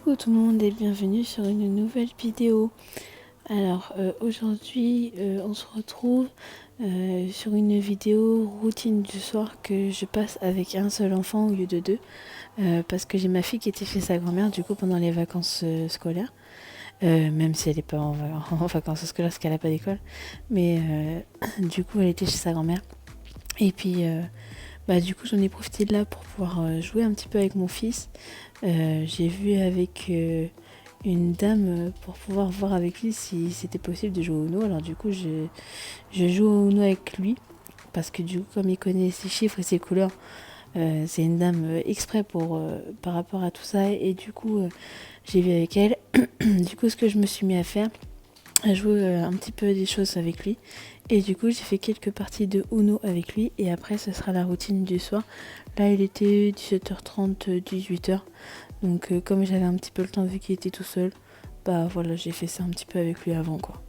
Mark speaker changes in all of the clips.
Speaker 1: Coucou tout le monde et bienvenue sur une nouvelle vidéo. Alors aujourd'hui on se retrouve sur une vidéo routine du soir que je passe avec un seul enfant au lieu de deux, parce que j'ai ma fille qui était chez sa grand-mère du coup pendant les vacances scolaires, même si elle n'est pas en vacances scolaires parce qu'elle n'a pas d'école, mais du coup elle était chez sa grand-mère et puis du coup j'en ai profité de là pour pouvoir jouer un petit peu avec mon fils. J'ai vu avec une dame pour pouvoir voir avec lui si c'était possible de jouer au Uno. Alors du coup je joue au Uno avec lui parce que du coup comme il connaît ses chiffres et ses couleurs, c'est une dame exprès pour par rapport à tout ça, et du coup j'ai vu avec elle. Du coup ce que je me suis mis à faire, à jouer un petit peu des choses avec lui, et du coup j'ai fait quelques parties de Uno avec lui et après ce sera la routine du soir. Là il était 17h30 18h, donc comme j'avais un petit peu le temps vu qu'il était tout seul, bah voilà, j'ai fait ça un petit peu avec lui avant quoi.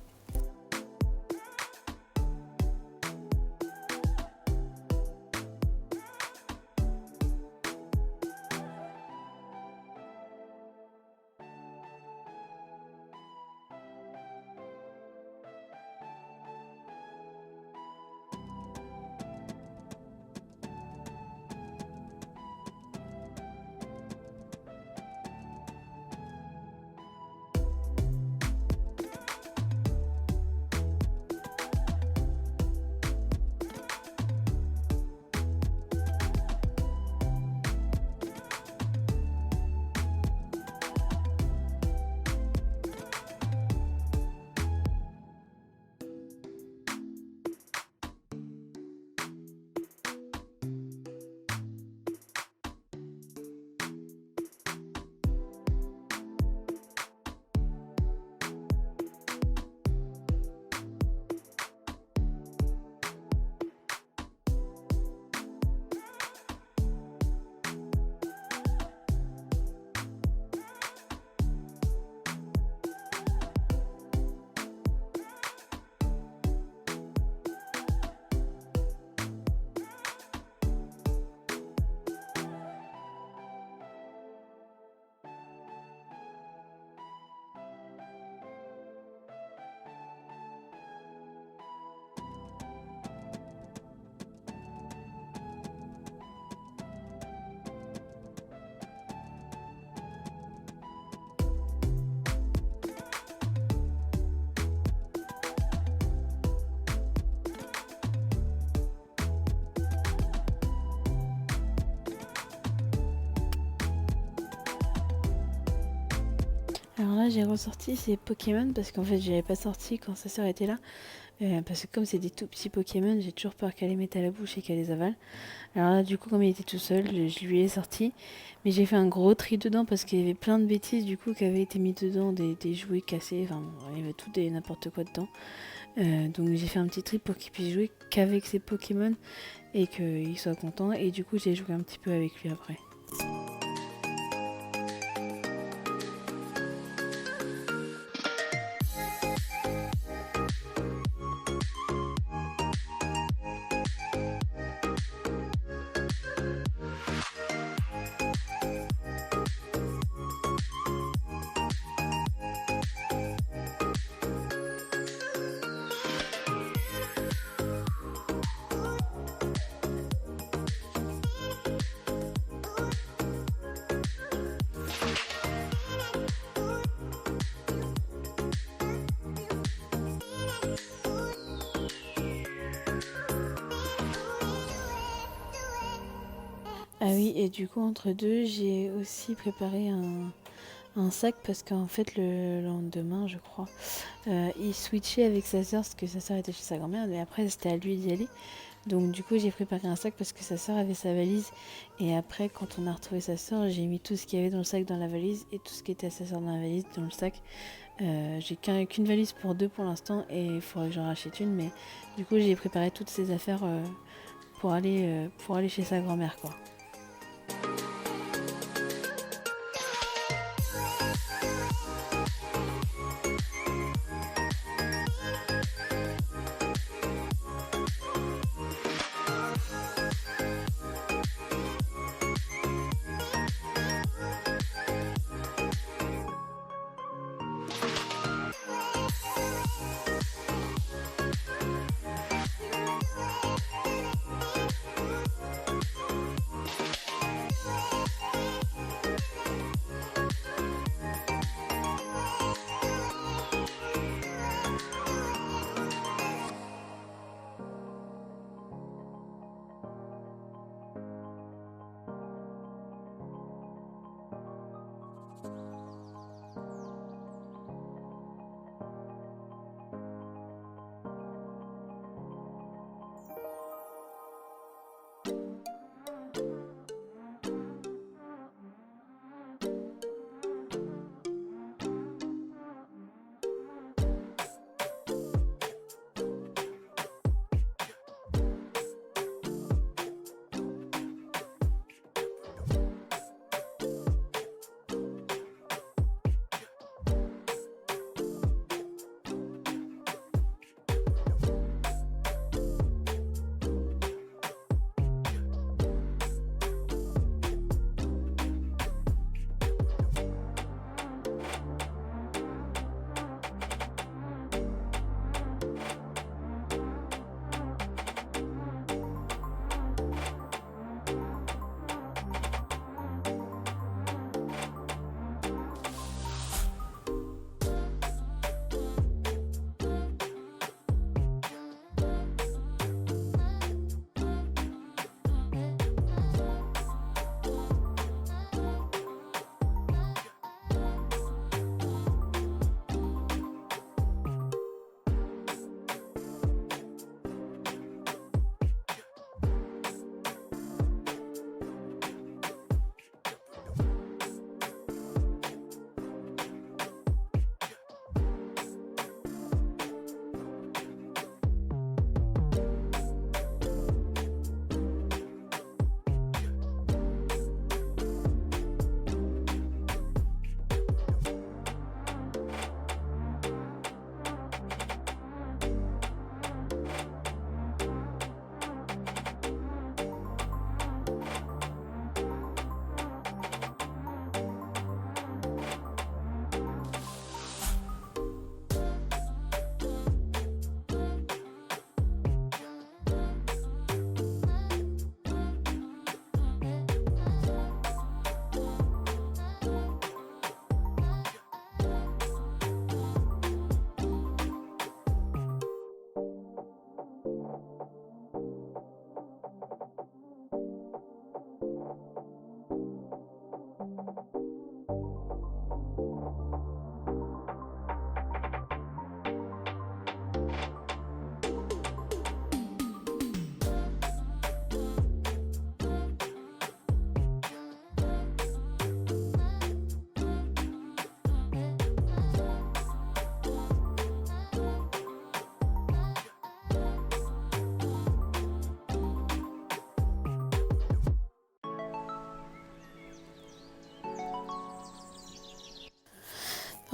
Speaker 1: Alors là j'ai ressorti ces Pokémon parce qu'en fait j'avais pas sorti quand sa soeur était là, parce que comme c'est des tout petits Pokémon, j'ai toujours peur qu'elle les mette à la bouche et qu'elle les avale. Alors là du coup comme il était tout seul, je lui ai sorti, mais j'ai fait un gros tri dedans parce qu'il y avait plein de bêtises du coup qui avaient été mis dedans, des jouets cassés, enfin bon, il y avait tout et n'importe quoi dedans. Donc j'ai fait un petit tri pour qu'il puisse jouer qu'avec ses Pokémon et qu'il soit content, et du coup j'ai joué un petit peu avec lui après. Ah oui, et du coup, entre deux, j'ai aussi préparé un sac parce qu'en fait, le lendemain, je crois, il switchait avec sa sœur parce que sa sœur était chez sa grand-mère, mais après, c'était à lui d'y aller. Donc, du coup, j'ai préparé un sac parce que sa sœur avait sa valise. Et après, quand on a retrouvé sa sœur, j'ai mis tout ce qu'il y avait dans le sac dans la valise et tout ce qui était à sa sœur dans la valise dans le sac. J'ai qu'une valise pour deux pour l'instant et il faudrait que j'en rachète une, mais du coup, j'ai préparé toutes ces affaires pour aller chez sa grand-mère, quoi.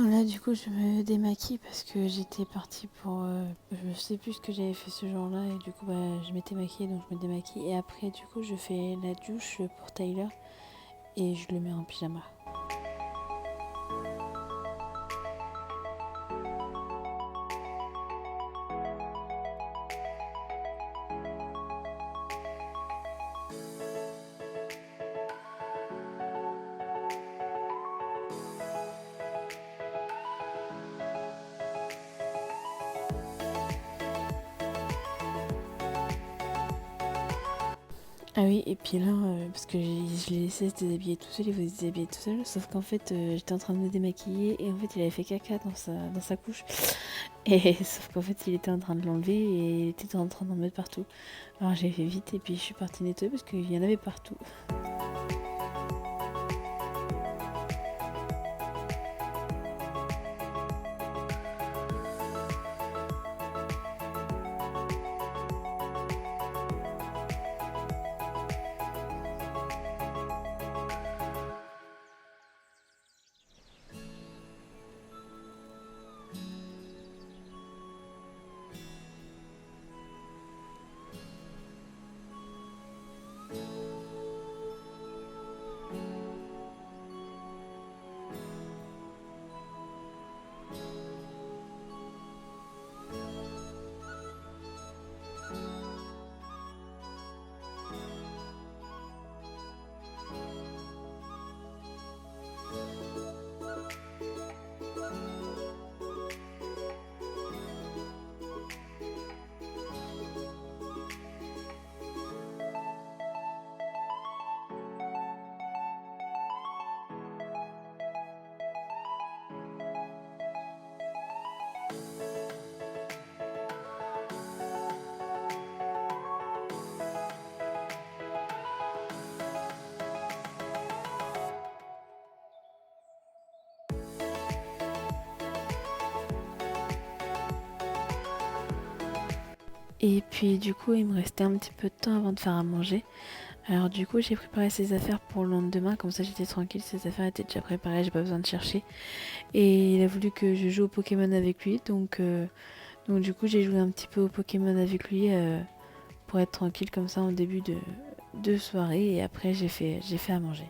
Speaker 1: Là, du coup, je me démaquille parce que j'étais partie pour. Je sais plus ce que j'avais fait ce jour-là et du coup, je m'étais maquillée donc je me démaquille. Et après, du coup, je fais la douche pour Tyler et je le mets en pyjama. Ah oui, et puis là, parce que je l'ai laissé se déshabiller tout seul, il voulait se déshabiller tout seul, sauf qu'en fait, j'étais en train de me démaquiller et en fait, il avait fait caca dans sa couche. Et sauf qu'en fait, il était en train de l'enlever et il était en train d'en mettre partout. Alors j'ai fait vite et puis je suis partie nettoyer parce qu'il y en avait partout. Et puis du coup, il me restait un petit peu de temps avant de faire à manger. Alors du coup, j'ai préparé ses affaires pour le lendemain, comme ça j'étais tranquille, ses affaires étaient déjà préparées, j'ai pas besoin de chercher. Et il a voulu que je joue au Pokémon avec lui, donc du coup j'ai joué un petit peu au Pokémon avec lui pour être tranquille comme ça en début de soirée et après j'ai fait à manger.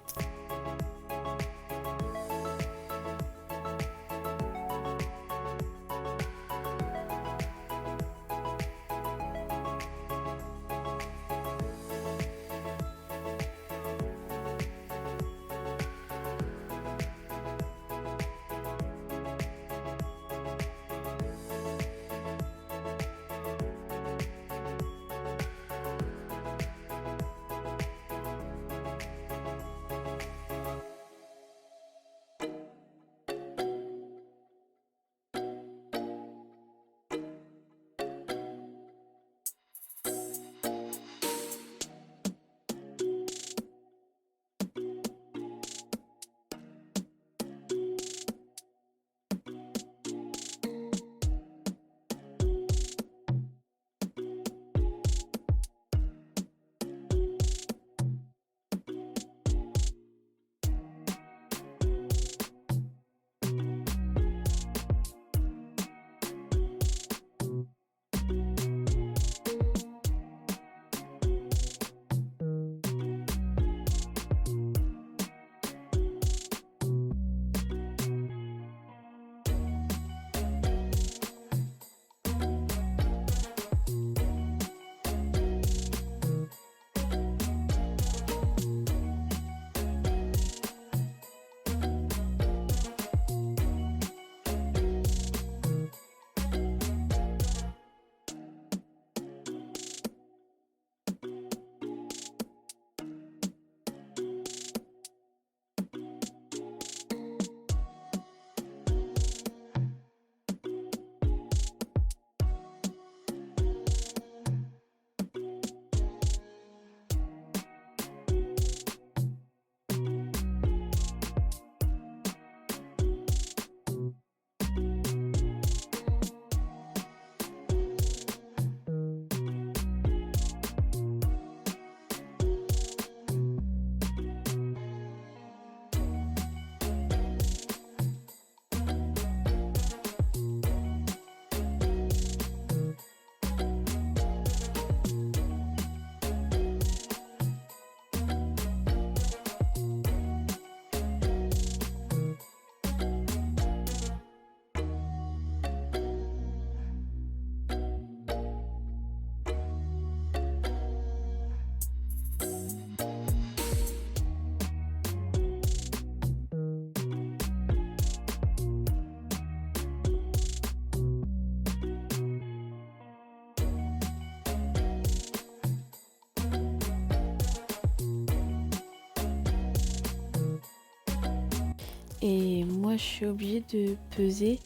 Speaker 1: Et moi je suis obligée de peser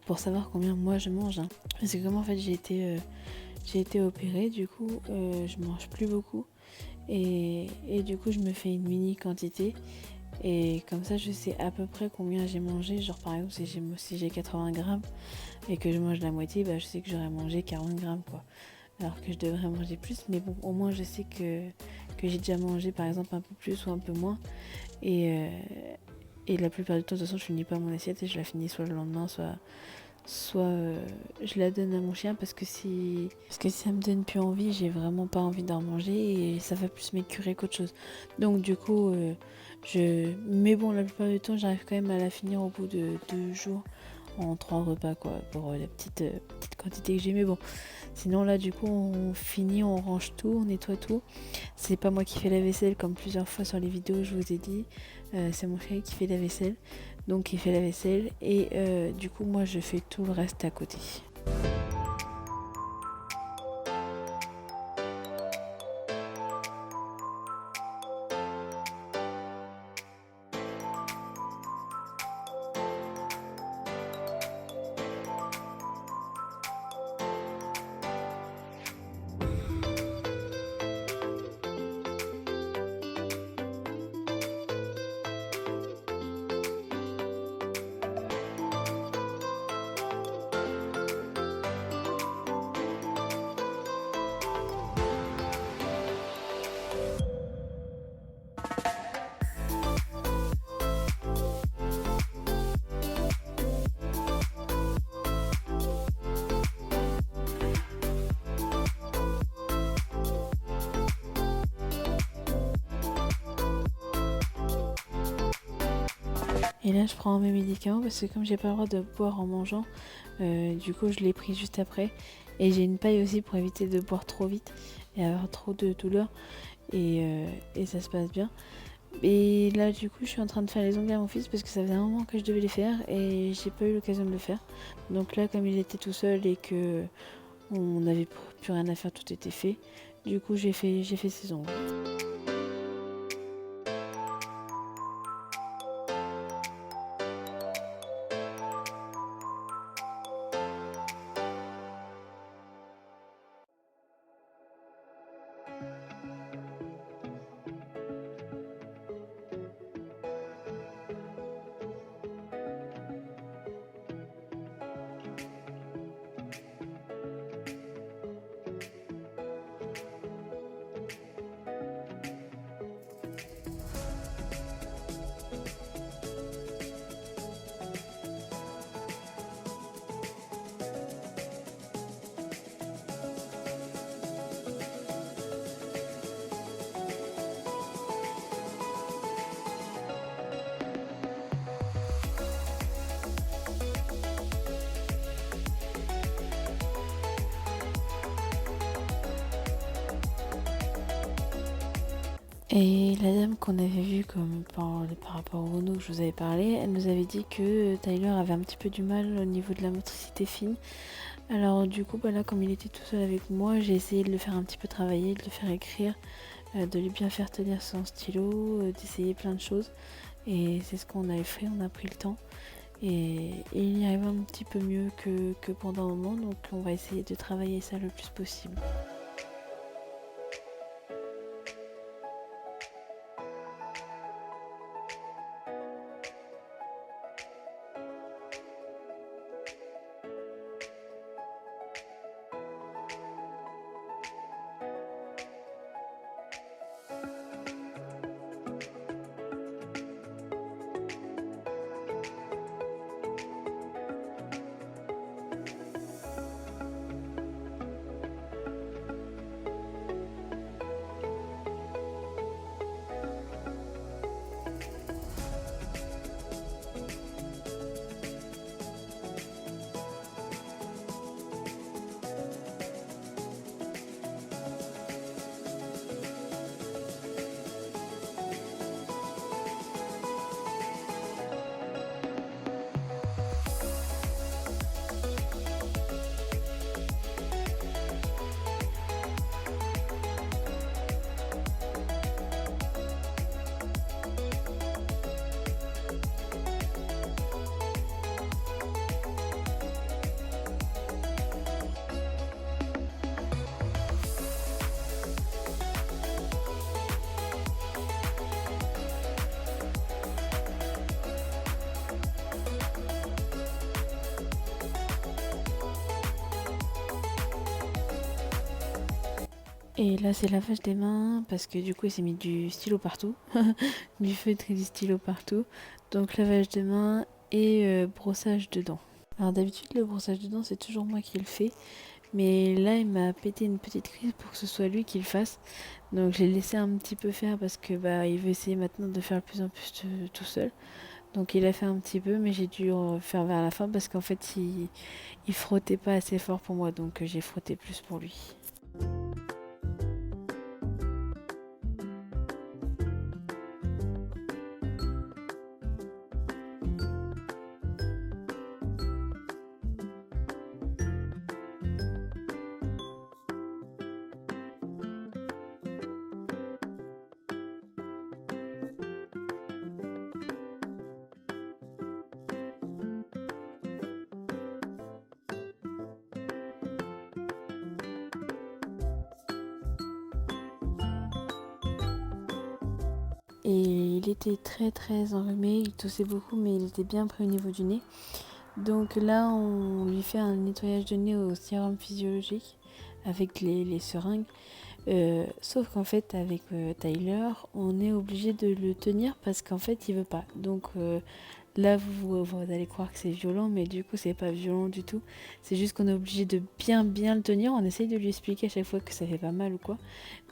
Speaker 1: pour savoir combien moi je mange, hein. Parce que comme en fait j'ai été opérée, du coup je mange plus beaucoup et du coup je me fais une mini quantité et comme ça je sais à peu près combien j'ai mangé. Genre par exemple si j'ai 80 grammes et que je mange la moitié, bah je sais que j'aurais mangé 40 grammes quoi. Alors que je devrais manger plus, mais bon, au moins je sais que j'ai déjà mangé par exemple un peu plus ou un peu moins. Et la plupart du temps, de toute façon, je finis pas mon assiette et je la finis soit le lendemain, soit je la donne à mon chien parce que si ça me donne plus envie, j'ai vraiment pas envie d'en manger et ça va plus m'écurer qu'autre chose. Donc du coup, mais bon, la plupart du temps, j'arrive quand même à la finir au bout de 2 jours en 3 repas quoi, pour la petite quantité que j'ai. Mais bon, sinon là, du coup, on finit, on range tout, on nettoie tout. C'est pas moi qui fais la vaisselle comme plusieurs fois sur les vidéos, je vous ai dit. C'est mon chéri qui fait la vaisselle. Donc il fait la vaisselle et du coup moi je fais tout le reste à côté. Et là je prends mes médicaments parce que comme j'ai pas le droit de boire en mangeant, du coup je l'ai pris juste après. Et j'ai une paille aussi pour éviter de boire trop vite et avoir trop de douleur. Et ça se passe bien. Et là du coup je suis en train de faire les ongles à mon fils parce que ça faisait un moment que je devais les faire et j'ai pas eu l'occasion de le faire. Donc là comme il était tout seul et que on n'avait plus rien à faire, tout était fait. Du coup j'ai fait ses ongles. Et la dame qu'on avait vue comme par rapport au Renault que je vous avais parlé, elle nous avait dit que Tyler avait un petit peu du mal au niveau de la motricité fine. Alors du coup bah là comme il était tout seul avec moi, j'ai essayé de le faire un petit peu travailler, de le faire écrire, de lui bien faire tenir son stylo, d'essayer plein de choses. Et c'est ce qu'on avait fait, on a pris le temps. Et il y arrive un petit peu mieux que pendant un moment, donc on va essayer de travailler ça le plus possible. Et là c'est lavage des mains parce que du coup il s'est mis du stylo partout, du feutre et du stylo partout. Donc lavage de mains et brossage de dents. Alors d'habitude le brossage de dents c'est toujours moi qui le fais. Mais là il m'a pété une petite crise pour que ce soit lui qui le fasse. Donc j'ai laissé un petit peu faire parce que il veut essayer maintenant de faire de plus en plus tout seul. Donc il a fait un petit peu mais j'ai dû faire vers la fin parce qu'en fait il frottait pas assez fort pour moi donc j'ai frotté plus pour lui. Et il était très enrhumé, il toussait beaucoup mais il était bien pris au niveau du nez. Donc là on lui fait un nettoyage de nez au sérum physiologique avec les seringues. Sauf qu'en fait avec Tyler on est obligé de le tenir parce qu'en fait il veut pas. Donc là vous allez croire que c'est violent mais du coup c'est pas violent du tout. C'est juste qu'on est obligé de bien le tenir. On essaye de lui expliquer à chaque fois que ça fait pas mal ou quoi.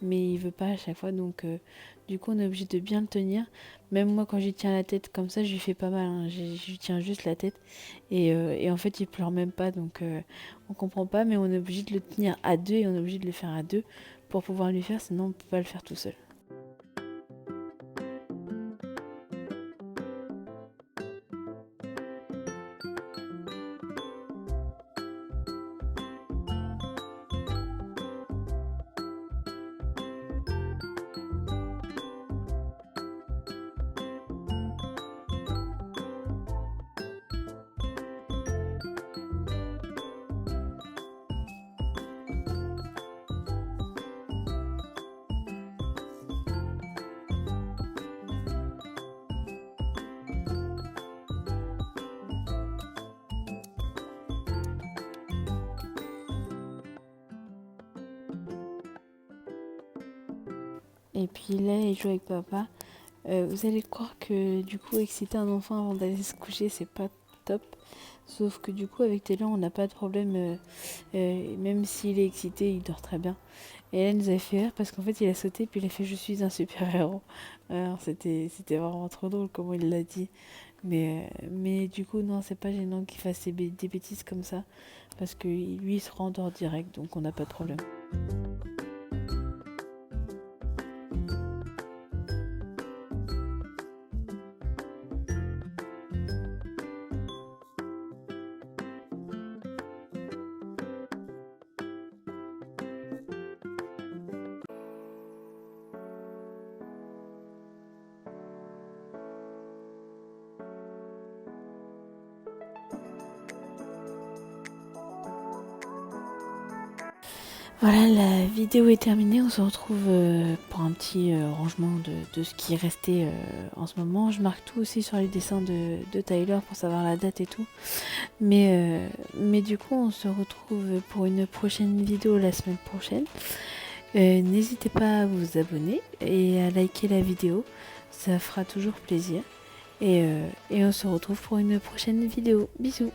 Speaker 1: Mais il veut pas à chaque fois donc du coup on est obligé de bien le tenir. Même moi quand j'y tiens la tête comme ça je lui fais pas mal. Hein. Je lui tiens juste la tête et en fait il pleure même pas donc on comprend pas mais on est obligé de le tenir à deux et on est obligé de le faire à deux pour pouvoir lui faire, sinon on peut pas le faire tout seul. Et puis là, il joue avec papa. Vous allez croire que du coup, exciter un enfant avant d'aller se coucher, c'est pas top. Sauf que du coup, avec Taylor, on n'a pas de problème. Même s'il est excité, il dort très bien. Et là, il nous avait fait rire parce qu'en fait, il a sauté puis il a fait je suis un super-héros. Alors, c'était vraiment trop drôle comment il l'a dit. Mais du coup, non, c'est pas gênant qu'il fasse des bêtises comme ça. Parce que lui, il se rendort direct, donc on n'a pas de problème. Voilà, la vidéo est terminée. On se retrouve pour un petit rangement de ce qui est resté en ce moment. Je marque tout aussi sur les dessins de Tyler pour savoir la date et tout. Mais du coup, on se retrouve pour une prochaine vidéo la semaine prochaine. N'hésitez pas à vous abonner et à liker la vidéo. Ça fera toujours plaisir. Et on se retrouve pour une prochaine vidéo. Bisous!